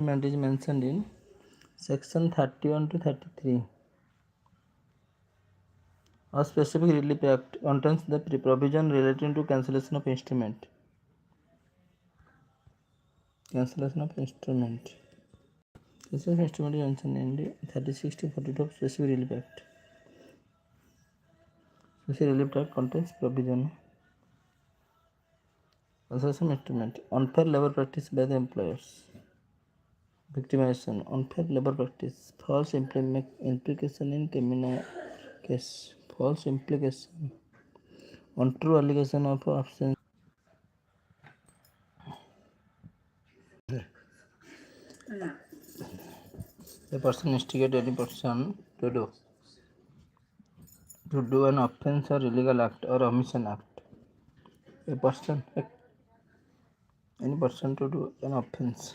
is mentioned in section 31 to 33. A specific relief act contains the provision relating to cancellation of instrument. Cancellation of instrument. Cancellation of instrument is mentioned in 36 to 42 of specific relief act. Specific relief act contains provision. Cancellation of instrument. Unfair labor practice by the employers. Victimization. Unfair labor practice. False implication in criminal case. False implication. Untrue allegation of absence. A person instigate any person to do an offense or illegal act or omission act. A person, any person to do an offense.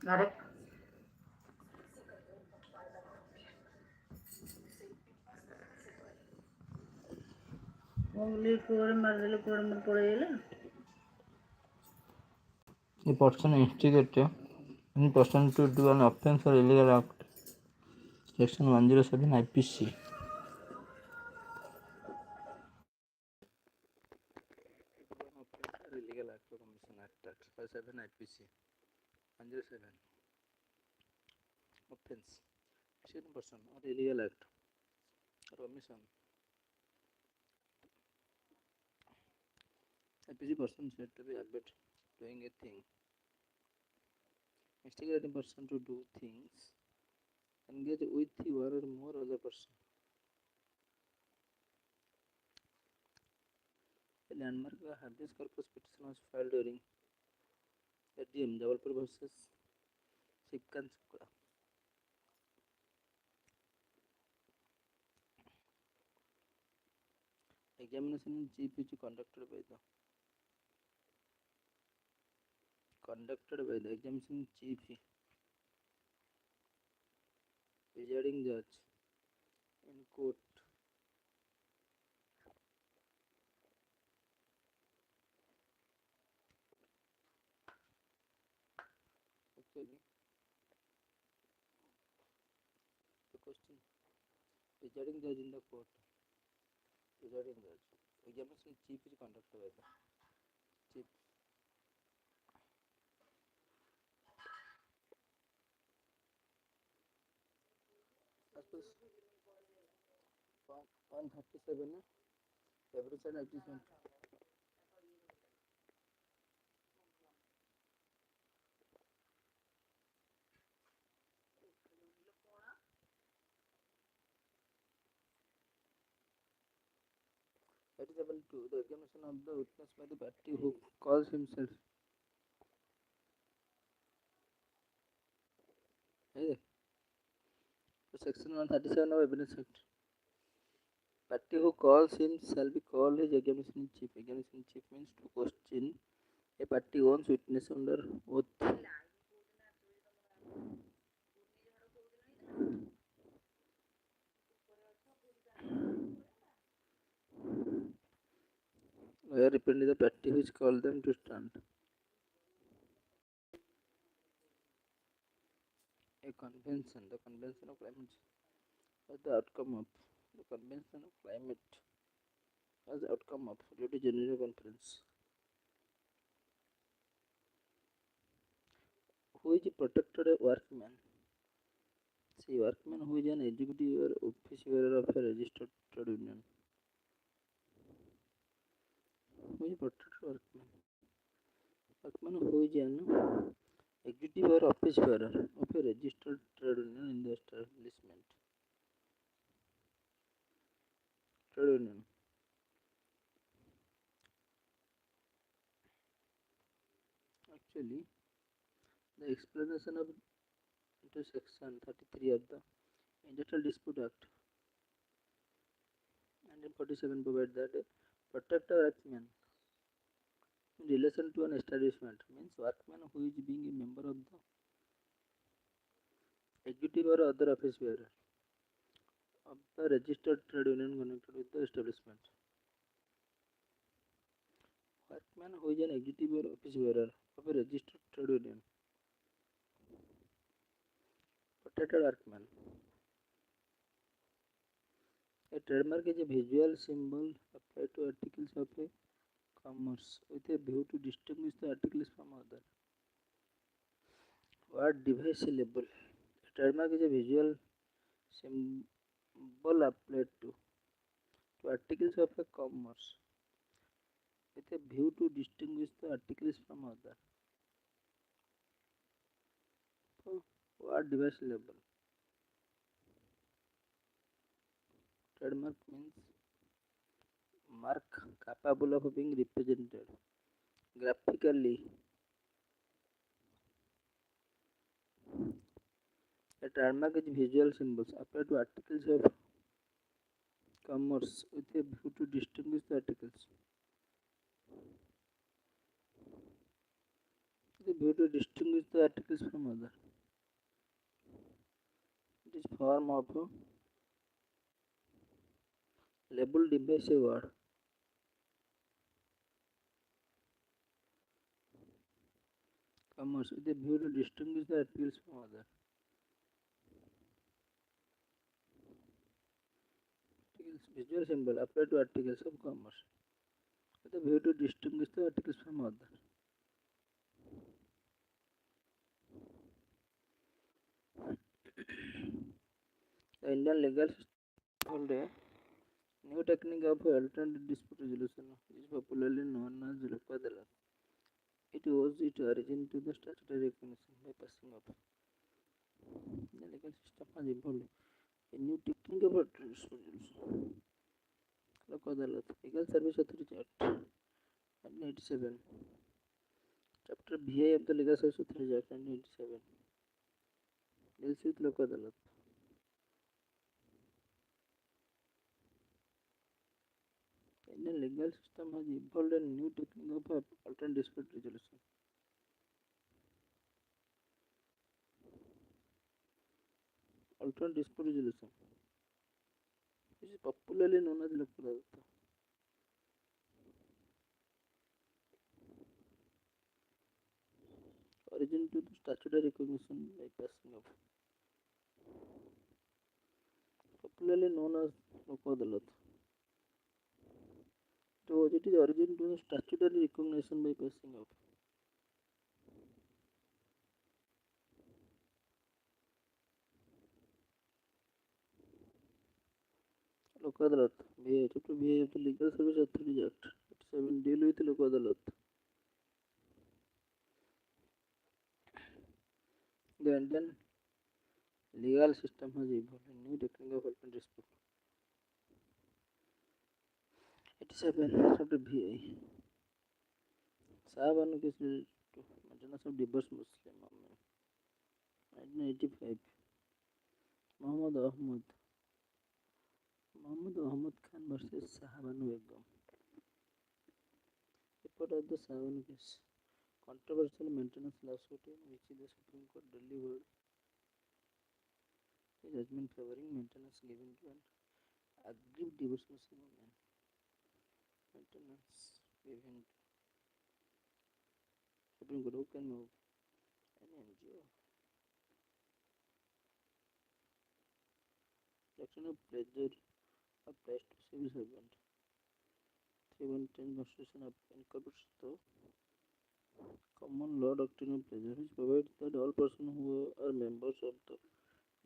Correct. Only four marble pole. A person instigate any person to do an offense or illegal act. Section 107 IPC. Illegal act or commission act. 7 IPC. 107. Offense. Second person or illegal act or omission. IPC person said to be habit doing a thing. Instigate a person to do things. Engage with one or more other person. A landmark habeas corpus petition was filed during ADM Jabalpur versus Sikkan Shukla. Examination in chief is conducted by the examination chief, presiding judge in court. Actually, the question presiding judge in the court, presiding judge. Examination chief is conducted by the chief. Suppose 137 February 1920. That is able to the examination of the witness by the party who calls himself. Hey, section 137 of Evidence Act. Party who calls him shall be called his examination chief. Examination chief means to question a party owns witness under oath. Lawyer representing the party which called them to stand. A convention. The convention of climate was the outcome of the convention of climate was the outcome of Rio de Janeiro conference. Who is a protected workman? See, workman who is an executive or office bearer of a registered trade union. Who is a protected workman? Workman who is an executive or office bearer of a registered trade union in the establishment. Trade union. Actually, the explanation of into section 33 of the Industrial Dispute Act 1947 provides that a protector workman in relation to an establishment means workman who is being a member of the executive or other office bearer of the registered trade union connected with the establishment. Workman who is an executive or office bearer of a registered trade union. Protected workman. A trademark is a visual symbol applied to articles of a commerce with a view to distinguish the articles from others. What device label? A trademark is a visual symbol applied to articles of a commerce with a view to distinguish the articles from others. So, what device label? Trademark means mark capable of being represented graphically. A trademark is visual symbols applied to articles of commerce with a view to distinguish the articles. With a view to distinguish the articles from others. It is form of a label device a word. Commerce with a view to distinguish the articles from others. Visual symbol applied to articles of commerce with a view to distinguish the articles from others. The Indian legal system hold a new technique of alternative dispute resolution is popularly known as Lok Adalat. It owes its origin to the statutory recognition by passing of the legal system has evolved a new technique of alternative dispute resolution. Lok Adalat, Legal Service Authority Act 1987, Chapter VI of the Legal Service Authority Act 1987 deals with Lok Adalat. The Indian legal system has evolved a new technique of alternative dispute resolution. Alternate dispute resolution, which is popularly known as Lok Adalat. Origin to the statutory recognition by passing of popularly known as Lok Adalat. So it is origin to the statutory recognition by passing of Lok Adalat. Chapter VI of the Legal Service Authority Act 87 deal with Lok Adalat. The Indian legal system has evolved a new technique of alternate dispute. 87 chapter VI. Sahabanu case related to maintenance of divorced Muslim women. 1985. Muhammad Ahmad. Muhammad Ahmad Khan versus Sahabanu Begum. Report of the Sahabanu case. Controversial maintenance lawsuit in which the Supreme Court delivered a judgment favoring maintenance given to an aggrieved divorced Muslim woman. Maintenance given to Supreme Court. Who can move? An NGO. Section of pleasure applies to civil servant. 310 Constitution incorporates the common law doctrine of pleasure, which provides that all persons who are members of the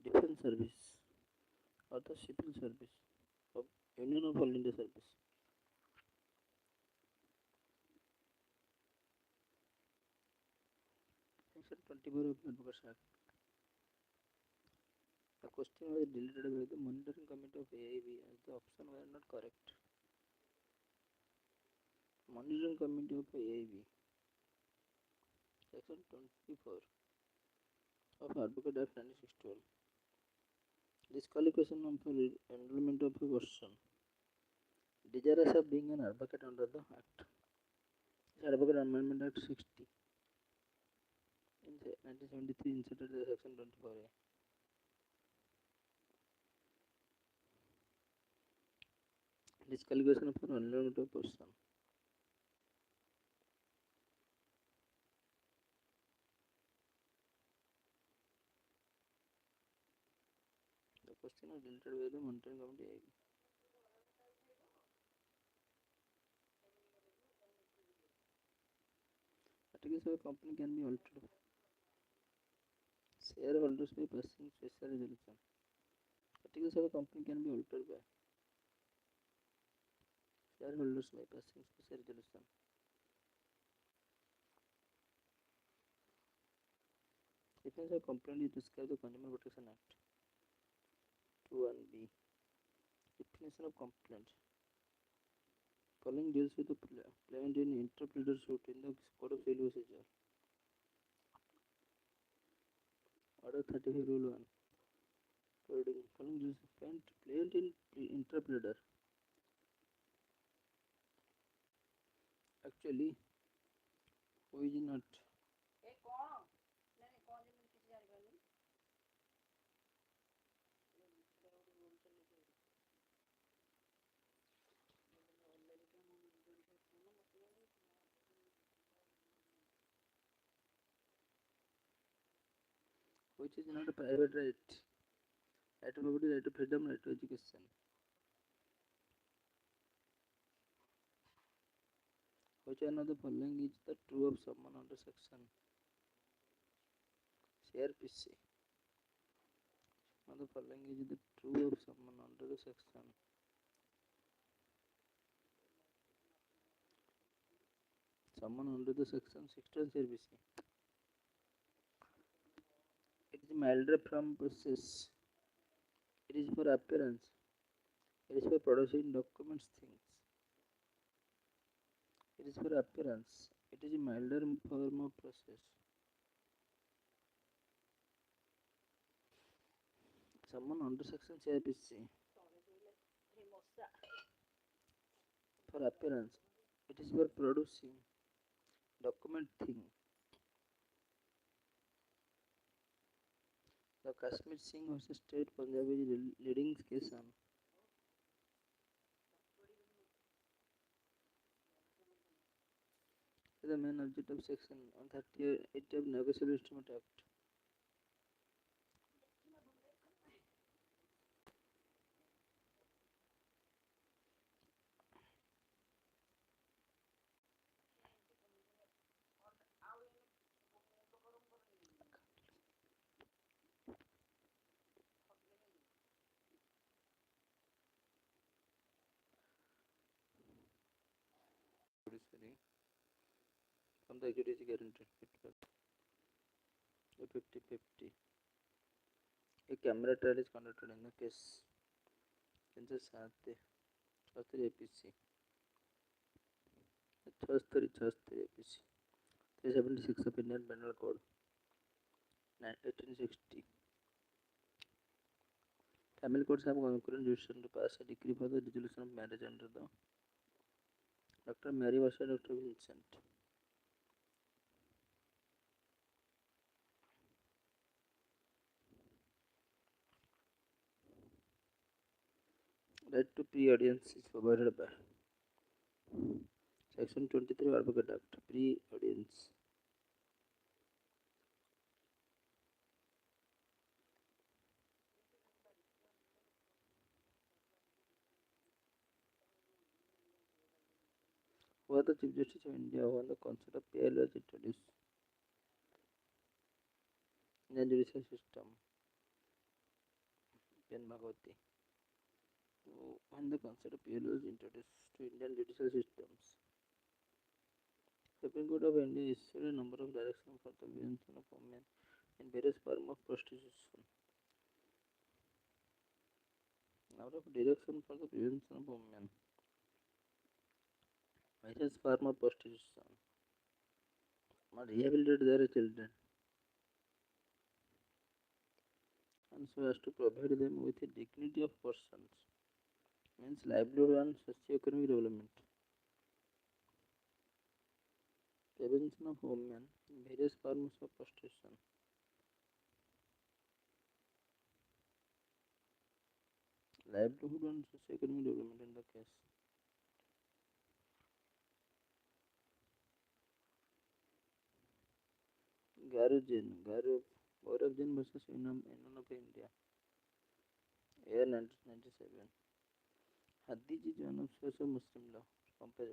defense service or the civil service of Union of All India Service Section 24 of the Advocates Act. The question was deleted by the monitoring committee of AIB as the option were not correct. Monitoring committee of AIB. Section 24 of Advocate Act 1961. Disqualification for enrollment of a person desirous of being an advocate under the Act. Advocate Amendment Act 60 in 1973 inserted the Section 24A. Disqualification for enrollment of person Question is deleted by the monitoring committee. Articles of a company can be altered. Shareholders by passing special resolution. Articles of a company can be altered by shareholders by passing special resolution. Defense of complaint is described the Consumer Protection Act. 21B. Definition of complaint. Following deals with the plaintiff in interpreter suit in the Code of Civil Procedure. Order 35 Rule 1. Following deals with plaintiff in interpreter. Actually, who is not? Which is not a private right. Right to property, right to freedom, right to education. Which one of the following is the true of someone under section crpc? One of the following is the true of someone under the section section crpc. It is milder from process. It is for appearance. It is for producing documents things. It is for appearance. It is a milder form of process. Someone under section crpc. For appearance. It is for producing document thing. The Kashmir Singh versus State Punjab is leading case on the main object of section 138 of Negotiable Instrument Act. From the judiciary guaranteed a 50-50. A camera trial is conducted in the case. In the 63 APC. 63 APC. 376 of Indian Penal Code. 1860. Family courts have concurrent jurisdiction to pass a decree for the dissolution of marriage under the Dr. Mary versus Dr. Vincent. Right to pre-audience is provided by Section 23 Advocate Act. Pre-audience. Who are the Chief Justice of India when the concept of PL was introduced? Indian judicial system. Pen Bhagwati. When the concept of PL was introduced to Indian judicial systems. Supreme Court of India issued a number of directions for the prevention of women in various forms of prostitution. Number of directions for the prevention of women. Various forms of prostitution. But rehabilitate their children. And so as to provide them with a dignity of persons. Means livelihood and socio-economic development. Prevention of women in various forms of prostitution. Livelihood and socio-economic development in the case. Gaurav Jain versus Union of India. Year 1997. Hadith is one of social Muslim law. Compare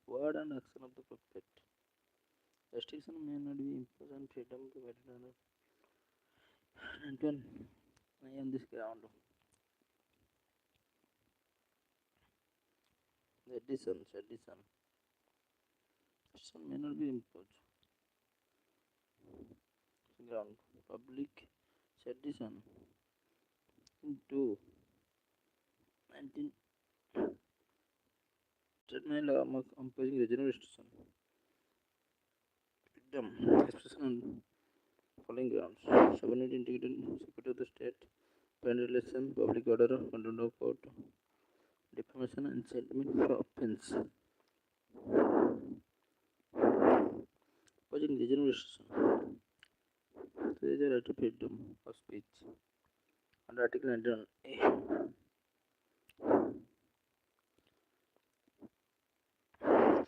word and action of the Prophet. Restriction may not be imposed on freedom provided under 91. I am this ground. Sedition. Restriction may not be imposed. Ground. Public sedition. Into 19. Treatment law imposing regional restriction. Freedom. Expression on following grounds: sovereignty, integrity, security of the state, foreign relation, public order, contempt of court, defamation, incitement for offence. Opposing regional restriction. There is a right to freedom of speech under Article 91A.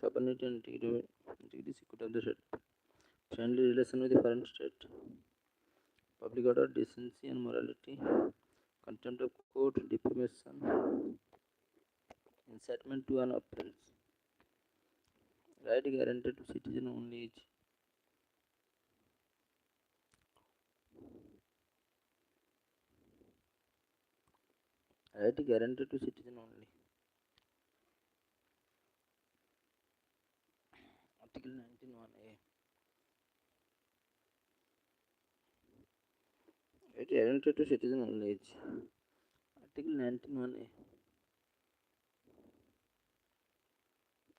Sovereignty and integrity, security of the state, friendly relation with the foreign state, public order, decency and morality, contempt of court, defamation, incitement to an offence. Right guaranteed to citizen only is right guaranteed to citizen only. Article 19(1)(a). Right guaranteed to citizen only is Article 19(1)(a).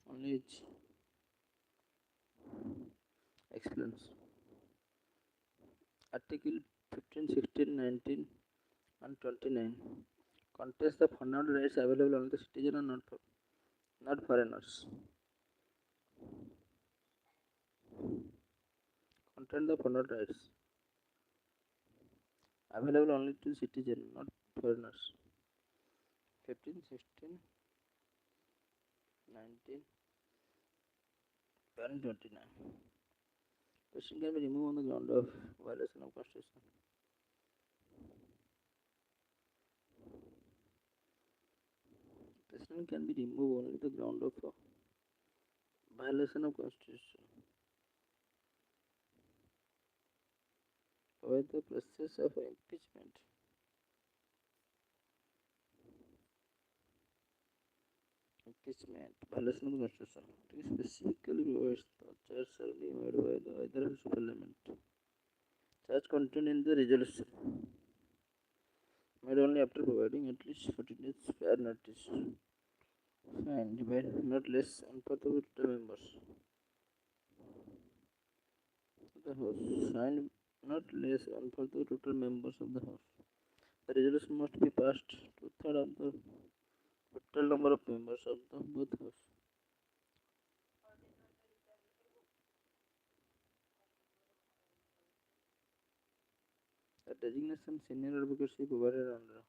Only is explains. Article 15, 16, 19 and 29 contains the fundamental rights available only to citizen and not foreigners. Contain the fundamental rights available only to citizen, not foreigners. 15, 16, 19 and 29. Person can be removed on the ground of violation of Constitution. Person can be removed only the ground of violation of Constitution. With the process of impeachment. Violation of the Constitution. It specifically provides the charge shall be made by the either House of Parliament. Charge contained in the resolution made only after providing at least 14 days fair notice. Signed by not less than 1/4 of the total members of the House. Signed not less than 1/4 of the total members of the House. The resolution must be passed 2/3 of the total number of members of the both House. The designation senior advocacy provided under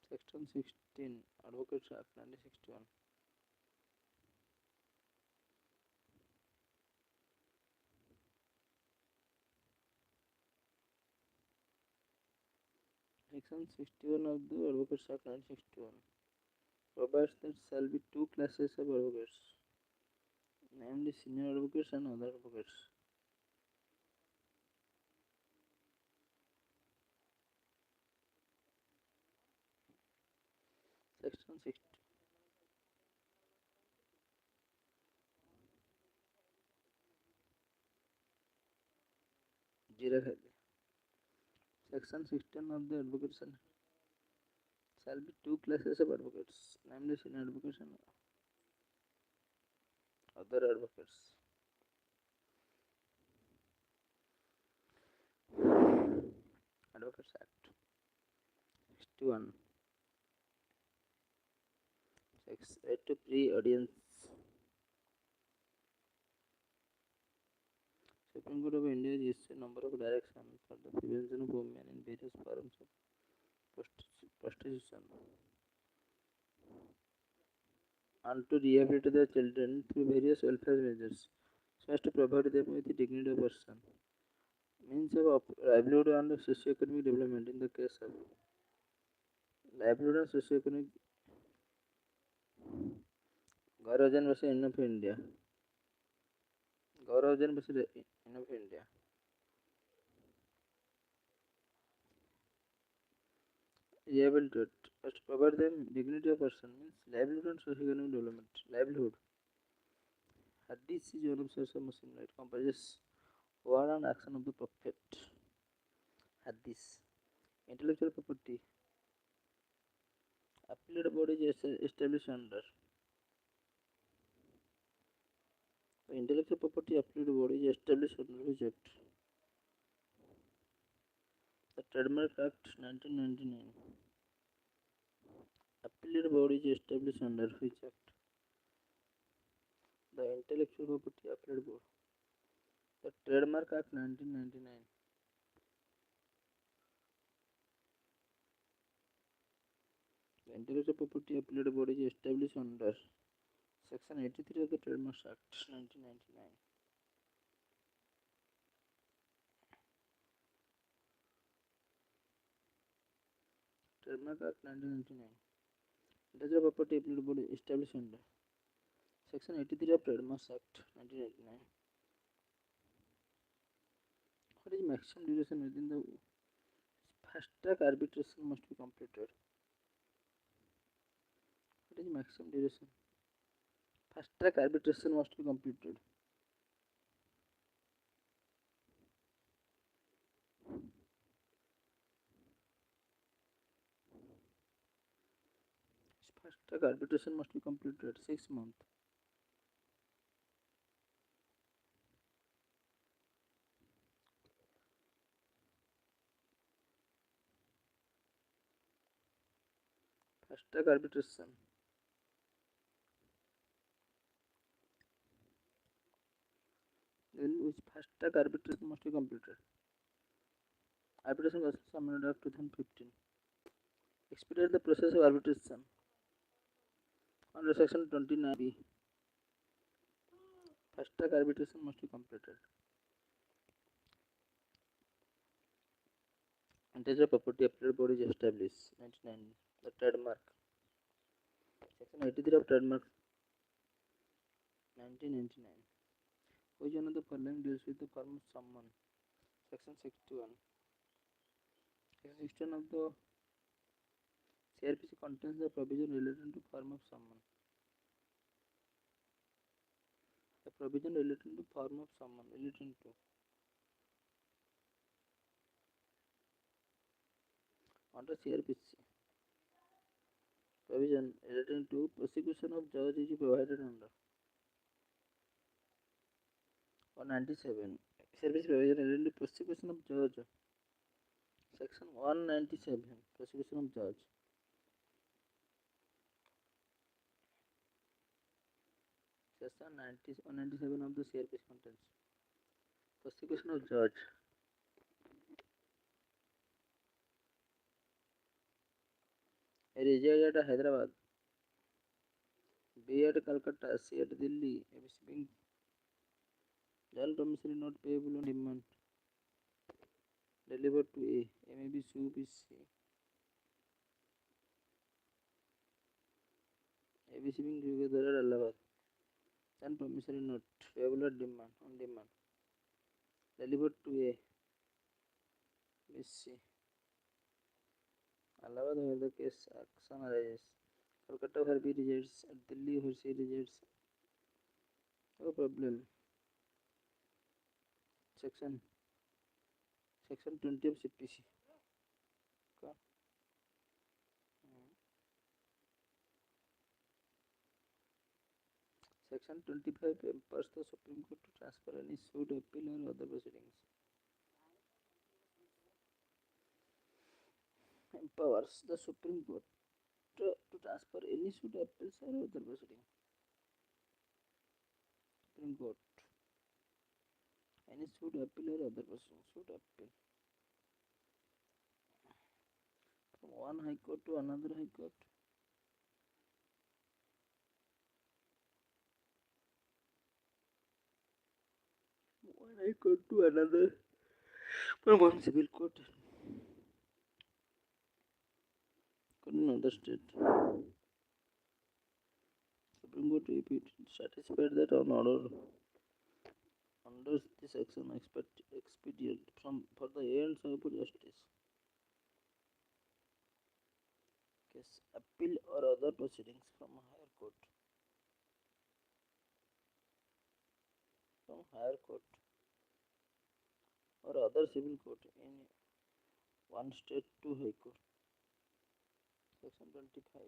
Section 16 Advocates Act 1961. Section 61 of the Advocates Act 1961 provides that shall be two classes of advocates, namely senior advocates and other advocates. Section 60. Section 16 of the Advocates Act shall be two classes of advocates, namely senior advocates and other advocates. Advocates Act 61. Right to pre-audience. Supreme Court of India is a number of directions for the prevention of women in various forms of prostitution and to rehabilitate their children through various welfare measures so as to provide them with the dignity of person, means of livelihood and socio-economic development in the case of livelihood and socioeconomic Gauravjan versus Enough India. Gauravjan versus Enough India. Livelihood. First, provide them dignity of person means livelihood and socioeconomic development. Livelihood. Hadith is one of source of Muslim light comprises word and action of the Prophet. Hadith. Intellectual property. Appellate body is established under. The intellectual property appellate body is established under which act? The Trademark Act 1999. Appellate body is established under which act? The Intellectual Property Appellate Board. The Trademark Act 1999. The Intellectual Property Appellate Board is established under Section 83 of the Trademark Act 1999. Trademark Act 1999. Intellectual Property Appellate Board is established under Section 83 of Trademark Act 1999. What is maximum duration within the fast track arbitration must be completed? What is maximum duration? Fast track arbitration must be completed. Fast track arbitration must be completed 6 months. Fast track arbitration. Then which fast track arbitration must be completed. Arbitration was Amendment Act 2015. Expedite the process of arbitration. Under Section 29B, fast track arbitration must be completed. Intellectual property appellate body is established. 99. The trademark. Section 83 of trademark 1999. Which one of the following deals with the form of summon? Section 61. Section 61 of the CRPC contains the provision relating to form of summon. The provision relating to form of summon relating to under CRPC. Provision relating to prosecution of judge is provided under 197. Service provision relating to prosecution of judge. Section 197. Prosecution of judge. Section 197 of the CRPC contains prosecution of judge. A resides at Hyderabad, B at Calcutta, C at Delhi, ABC being joint promissory note payable on demand delivered to A, MAB sue B C. ABC being together at Allahabad, joint promissory note payable at demand on demand delivered to A, B C. Allahabad where the case action arises, Calcutta where B resides, at Delhi where C resides. No problem. Section 20 of CPC. Okay. Section 25 empowers the Supreme Court to transfer any suit, appeal, or other proceedings. Empowers the Supreme Court to transfer any suit, appeals, or other proceedings. Supreme Court. Any suit, appeal, or other proceedings. Suit, appeal. From one high court to another high court. One high court to another. From one civil court. But in other state, Supreme Court, if it satisfied that on order under this action expedient from for the ends of justice, case appeal or other proceedings from higher court or other civil court in one state to high court. Section 25.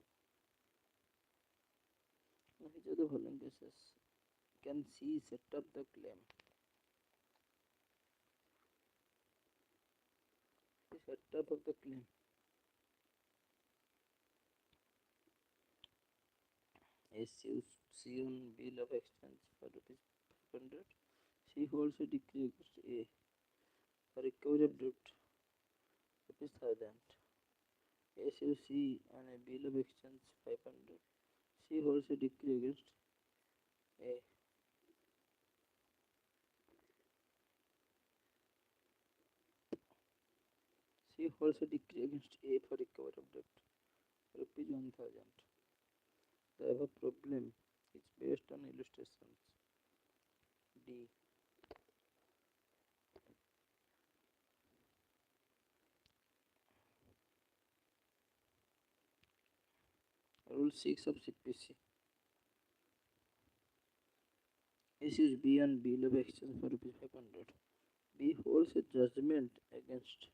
In which of the following cases can C set up the claim? The setup of the claim. C on bill of exchange for rupees 500. C holds a decree against A for recovery of debt rupees 1000. A sues C on a bill of exchange 500. C holds a decree against A. C holds a decree against A for recovery of debt rupees 1000. The above problem is based on illustrations. D. Rule 6 of CPC. Issues B on bill of exchange for rupees 500. B holds a judgment against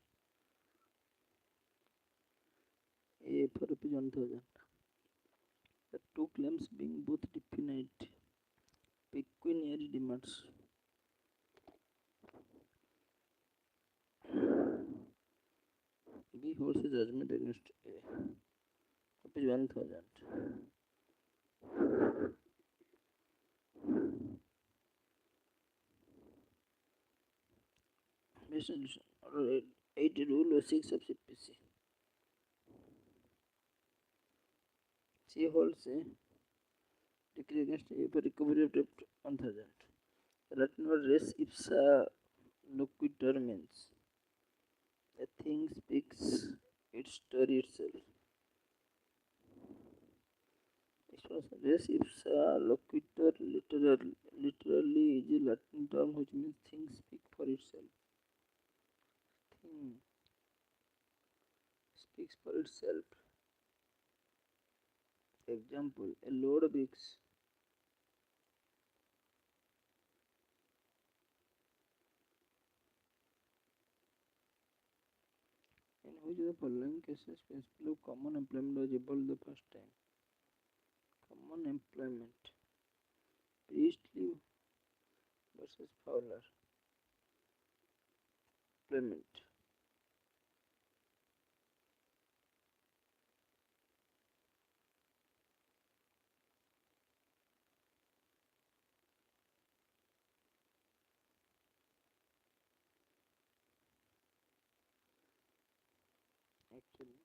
A for rupees 1000. The two claims being both definite pecuniary demands. B holds a judgment against A rupees 1000. Resolution order 8 rule 6 of CPC. C holds a decree against A for recovery of debt 1000. Latin word res ipsa loquitur means a thing speaks its story itself. Res ipsa loquitur literally is a Latin term which means things speak for itself. Thing speaks for itself. Example, a load of bricks. In which of the following cases principle of common employment was evolved the first time? Common employment. Priestley versus Fowler. Employment. Actually,